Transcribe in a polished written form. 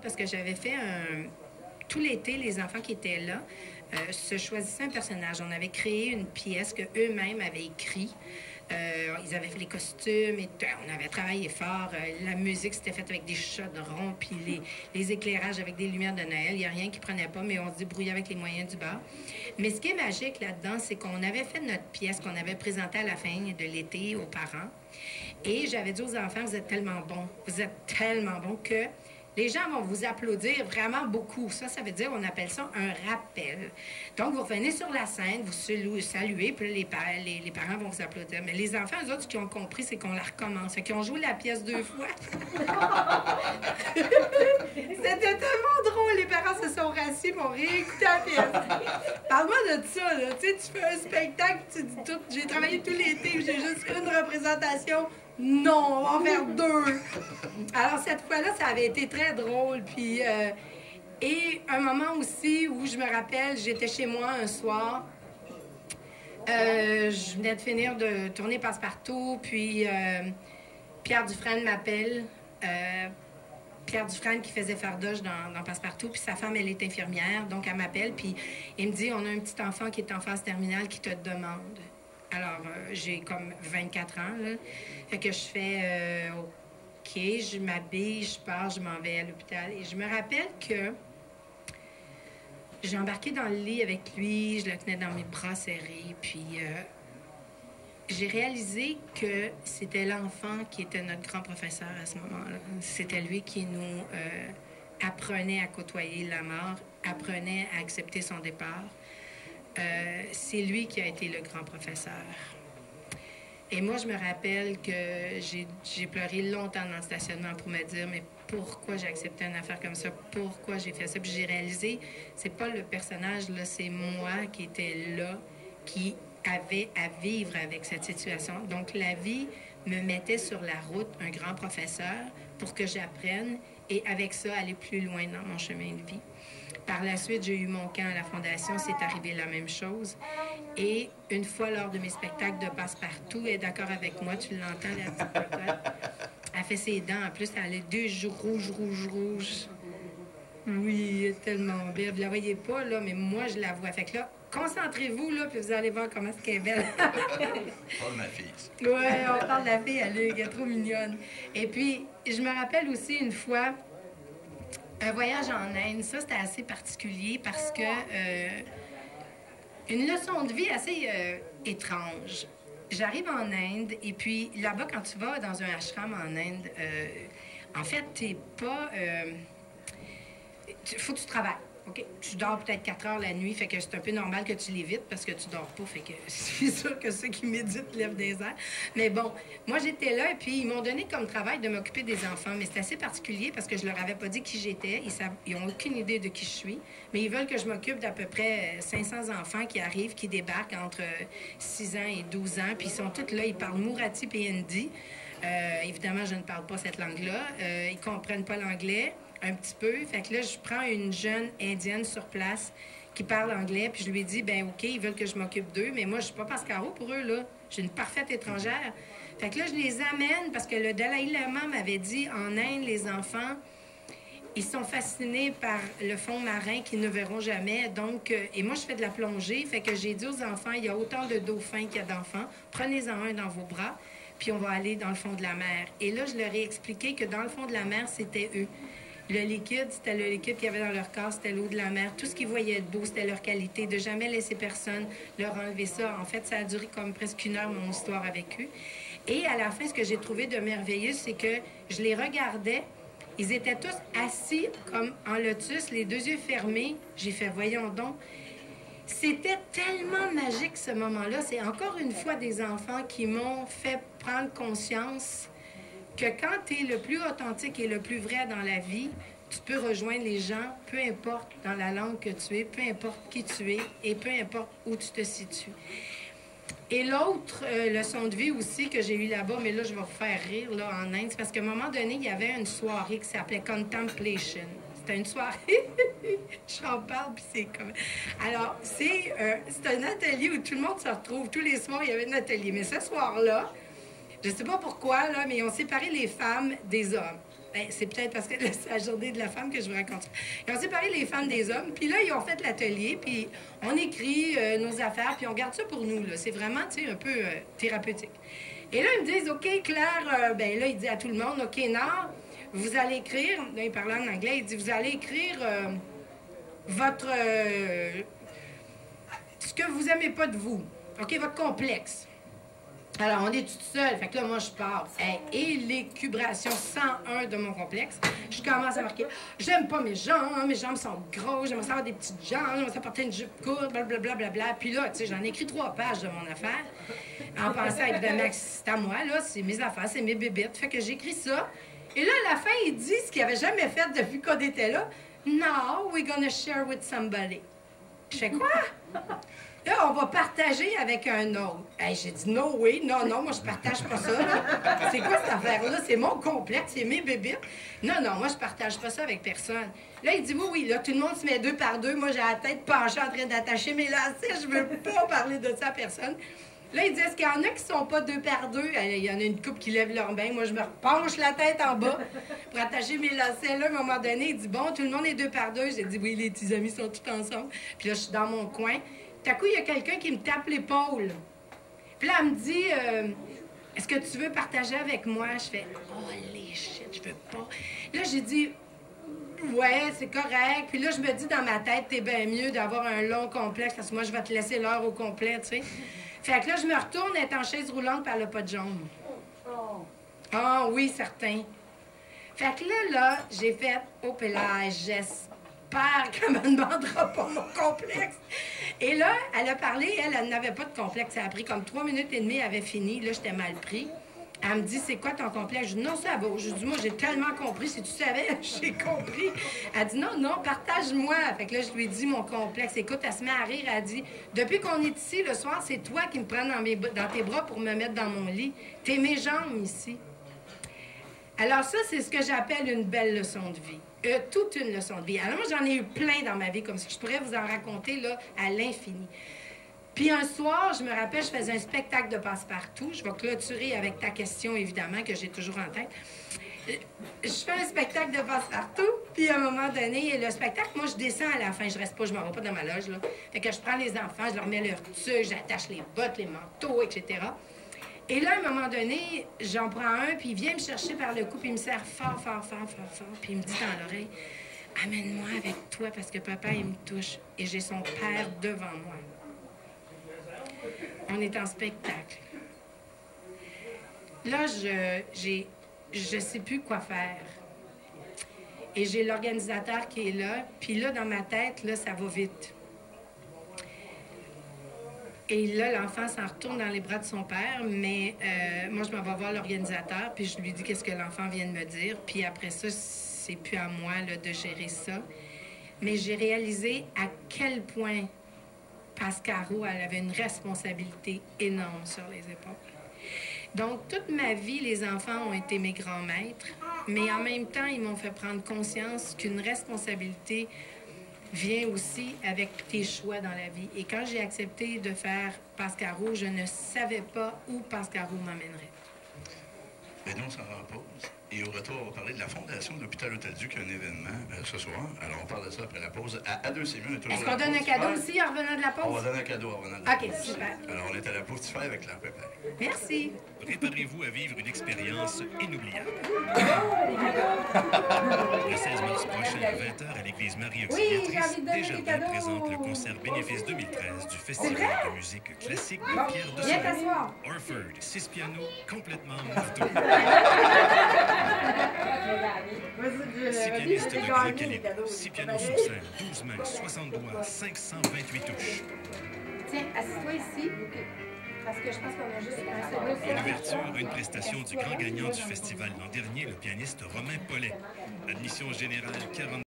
parce que j'avais fait tout l'été, les enfants qui étaient là se choisissaient un personnage. On avait créé une pièce qu'eux-mêmes avaient écrite. Ils avaient fait les costumes et on avait travaillé fort. La musique s'était faite avec des chaudrons, puis les éclairages avec des lumières de Noël. Il n'y a rien qui prenait pas, mais on se débrouillait avec les moyens du bord. Mais ce qui est magique là-dedans, c'est qu'on avait fait notre pièce qu'on avait présentée à la fin de l'été aux parents. Et j'avais dit aux enfants, vous êtes tellement bons que les gens vont vous applaudir vraiment beaucoup. Ça veut dire, on appelle ça un rappel. Donc, vous revenez sur la scène, vous saluez, puis les parents vont vous applaudir. Mais les enfants, eux autres, ce qu'ils ont compris, c'est qu'on la recommence. Fait qu'ils ont joué la pièce 2 fois. C'était tellement drôle. Les parents se sont rassis pour réécouter la pièce. Parle-moi de ça, là. Tu sais, tu fais un spectacle, tu dis tout. J'ai travaillé tout l'été, j'ai juste fait une représentation. Non, on va en faire 2. Alors, cette fois-là, ça avait été très drôle. Puis, et un moment aussi où je me rappelle, j'étais chez moi un soir. Je venais de finir de tourner Passe-Partout. Puis, Pierre Dufresne m'appelle. Pierre Dufresne qui faisait Fardoche dans Passe-Partout. Puis, sa femme, elle est infirmière. Donc, elle m'appelle. Puis, il me dit, on a un petit enfant qui est en phase terminale qui te demande. Alors, j'ai comme 24 ans, là. Fait que je fais OK, je m'habille, je pars, je m'en vais à l'hôpital. Et je me rappelle que j'ai embarqué dans le lit avec lui, je le tenais dans mes bras serrés, puis j'ai réalisé que c'était l'enfant qui était notre grand professeur à ce moment-là. C'était lui qui nous apprenait à côtoyer la mort, apprenait à accepter son départ. C'est lui qui a été le grand professeur. Et moi, je me rappelle que j'ai pleuré longtemps dans le stationnement pour me dire, mais pourquoi j'ai accepté une affaire comme ça? Pourquoi j'ai fait ça? Puis j'ai réalisé, c'est pas le personnage, là, c'est moi qui était là, qui avait à vivre avec cette situation. Donc, la vie me mettait sur la route un grand professeur pour que j'apprenne et avec ça, aller plus loin dans mon chemin de vie. Par la suite, j'ai eu mon camp à la Fondation, c'est arrivé la même chose. Et une fois lors de mes spectacles de Passe-Partout, elle est d'accord avec moi, tu l'entends, la petite cocotte. Elle fait ses dents, en plus, elle a 2 joues rouges. Oui, elle est tellement belle. Vous la voyez pas, là, mais moi, je la vois. Fait que là, concentrez-vous, là, puis vous allez voir comment est-ce qu'elle est belle. On parle de ma fille. Oui, on parle de la fille, elle est trop mignonne. Et puis, je me rappelle aussi une fois, un voyage en Inde, ça c'était assez particulier parce que une leçon de vie assez étrange. J'arrive en Inde et puis là-bas, quand tu vas dans un ashram en Inde, en fait, t'es pas... faut que tu travailles. OK? Tu dors peut-être 4 heures la nuit, fait que c'est un peu normal que tu l'évites parce que tu dors pas, fait que c'est sûr que ceux qui méditent lèvent des airs. Mais bon, moi j'étais là et puis ils m'ont donné comme travail de m'occuper des enfants, mais c'est assez particulier parce que je leur avais pas dit qui j'étais, ils ont aucune idée de qui je suis, mais ils veulent que je m'occupe d'à peu près 500 enfants qui arrivent, qui débarquent entre 6 ans et 12 ans, puis ils sont tous là, ils parlent Marathi et Hindi. Évidemment, je ne parle pas cette langue-là. Ils comprennent pas l'anglais. Un petit peu. Fait que là, je prends une jeune indienne sur place qui parle anglais, puis je lui dis, ben OK, ils veulent que je m'occupe d'eux, mais moi, je suis pas Pascaro pour eux, là. Je suis une parfaite étrangère. Fait que là, je les amène parce que le Dalai Lama m'avait dit, en Inde, les enfants, ils sont fascinés par le fond marin qu'ils ne verront jamais. Donc, et moi, je fais de la plongée. Fait que j'ai dit aux enfants, il y a autant de dauphins qu'il y a d'enfants. Prenez-en un dans vos bras, puis on va aller dans le fond de la mer. Et là, je leur ai expliqué que dans le fond de la mer, c'était eux. Le liquide, c'était le liquide qu'il y avait dans leur corps, c'était l'eau de la mer. Tout ce qu'ils voyaient de beau, c'était leur qualité. De jamais laisser personne leur enlever ça. En fait, ça a duré comme presque 1 heure, mon histoire avec eux. Et à la fin, ce que j'ai trouvé de merveilleux, c'est que je les regardais. Ils étaient tous assis comme en lotus, les 2 yeux fermés. J'ai fait, voyons donc. C'était tellement magique, ce moment-là. C'est encore une fois des enfants qui m'ont fait prendre conscience que quand tu es le plus authentique et le plus vrai dans la vie, tu peux rejoindre les gens, peu importe dans la langue que tu es, peu importe qui tu es et peu importe où tu te situes. Et l'autre leçon de vie aussi que j'ai eue là-bas, mais là, je vais vous faire rire là, en Inde, c'est parce qu'à un moment donné, il y avait une soirée qui s'appelait Contemplation. C'était une soirée, j'en parle, puis c'est comme... Alors, c'est un atelier où tout le monde se retrouve. Tous les soirs, il y avait un atelier. Mais ce soir-là, je ne sais pas pourquoi, là, mais ils ont séparé les femmes des hommes. Ben, c'est peut-être parce que là, c'est la journée de la femme que je vous raconte ça. Ils ont séparé les femmes des hommes, puis là, ils ont fait l'atelier, puis on écrit nos affaires, puis on garde ça pour nous, là. C'est vraiment, tu sais, un peu thérapeutique. Et là, ils me disent, OK, Claire, ben là, il dit à tout le monde, OK, Nord, vous allez écrire, là, il parlait en anglais, il dit, vous allez écrire votre... ce que vous aimez pas de vous, OK, votre complexe. Alors, on est toute seule. Fait que là, moi, je pars. Et l'écubration 101 de mon complexe. Je commence à marquer. J'aime pas mes jambes sont grosses, j'aimerais savoir des petites jambes, j'aimerais ça porter une jupe courte, blablabla. Bla. Puis là, tu sais, j'en ai écrit 3 pages de mon affaire. En pensant évidemment que c'est à moi, là, c'est mes affaires, c'est mes bébites. Fait que j'écris ça. Et là, à la fin, il dit ce qu'il avait jamais fait depuis qu'on était là. Now, we're gonna share with somebody. Je fais quoi? Là, on va partager avec un autre. Hey, j'ai dit, no way, non, moi, je partage pas ça, là. C'est quoi cette affaire-là? C'est mon complexe, c'est mes bébites. Non, moi, je partage pas ça avec personne. Là, il dit, oui, là, tout le monde se met 2 par 2. Moi, j'ai la tête penchée en train d'attacher mes lacets. Je veux pas parler de ça à personne. Là, il dit, est-ce qu'il y en a qui sont pas 2 par 2? Il y en a une couple qui lève leur bain. Moi, je me repenche la tête en bas pour attacher mes lacets. Là, à un moment donné, il dit, bon, tout le monde est 2 par 2. J'ai dit, oui, les petits amis sont tous ensemble. Puis là, je suis dans mon coin. Tout à coup, il y a quelqu'un qui me tape l'épaule. Puis là, elle me dit, est-ce que tu veux partager avec moi? Je fais, oh, les shit, je veux pas. Là, j'ai dit, ouais, c'est correct. Puis là, je me dis dans ma tête, t'es bien mieux d'avoir un long complexe parce que moi, je vais te laisser l'heure au complet, tu sais. Fait que là, je me retourne, elle est en chaise roulante, puis elle n'a pas de jambes. Ah, oui, certain. Fait que là, j'ai fait, oh, puis là, j'espère qu'elle me demandera pas mon complexe. Et là, elle a parlé, elle n'avait pas de complexe. Ça a pris comme 3 minutes et demie, elle avait fini. Là, j'étais mal pris. Elle me dit, c'est quoi ton complexe? Je dis, non, ça va. Je dis, moi, j'ai tellement compris. Si tu savais, j'ai compris. Elle dit, non, partage-moi. Fait que là, je lui ai dit mon complexe. Écoute, elle se met à rire. Elle dit, depuis qu'on est ici le soir, c'est toi qui me prends dans tes bras pour me mettre dans mon lit. T'es mes jambes ici. Alors ça, c'est ce que j'appelle une belle leçon de vie. Toute une leçon de vie. Alors moi, j'en ai eu plein dans ma vie, comme ça. Je pourrais vous en raconter là, à l'infini. Puis un soir, je me rappelle, je faisais un spectacle de passe-partout. Je vais clôturer avec ta question, évidemment, que j'ai toujours en tête. Je fais un spectacle de passe-partout, puis à un moment donné, le spectacle, moi, je descends à la fin. Je reste pas, je m'en vais pas dans ma loge, là. Fait que je prends les enfants, je leur mets leur tuque, j'attache les bottes, les manteaux, etc. Et là, à un moment donné, j'en prends un, puis il vient me chercher par le cou, puis il me serre fort, puis il me dit dans l'oreille, « Amène-moi avec toi, parce que papa, il me touche, et j'ai son père devant moi. » On est en spectacle. Là, je sais plus quoi faire. Et j'ai l'organisateur qui est là, puis là, dans ma tête, là, ça va vite. Et là, l'enfant s'en retourne dans les bras de son père, mais moi, je m'en vais voir l'organisateur, puis je lui dis qu'est-ce que l'enfant vient de me dire. Puis après ça, c'est plus à moi là, de gérer ça. Mais j'ai réalisé à quel point Pascaro, elle avait une responsabilité énorme sur les épaules. Donc, toute ma vie, les enfants ont été mes grands maîtres, mais en même temps, ils m'ont fait prendre conscience qu'une responsabilité vient aussi avec tes choix dans la vie. Et quand j'ai accepté de faire Pascaro, je ne savais pas où Pascaro m'amènerait. Ben nous, on s'en rend pause. Et au retour, on va parler de la Fondation de l'Hôpital Hôtel-Dieu qui a un événement ce soir. Alors, on parle de ça après la pause. À 2, c'est mieux. Est-ce qu'on donne un cadeau aussi en revenant de la pause? On va donner un cadeau en revenant de la pause. OK, super. Alors, on est à la pause. Tu fais avec la préparer. Merci. Préparez-vous à vivre une expérience inoubliable. Le 16 mars prochain à 20h à l'église Marie-Auxiliatrice, Desjardins présente le concert Bénéfice 2013 du Festival de musique classique de Pierre de Viens Solé. t'asseoir. Orford, 6 pianos, complètement marteau. 6 pianistes de grand calibre, 6 pianos sur scène, 12 mains, 60 doigts, 528 touches. Tiens, assis-toi ici, parce que je pense qu'on a juste un seul. En ouverture, une prestation du grand gagnant du festival l'an dernier, le pianiste Romain Paulet. Admission générale 40.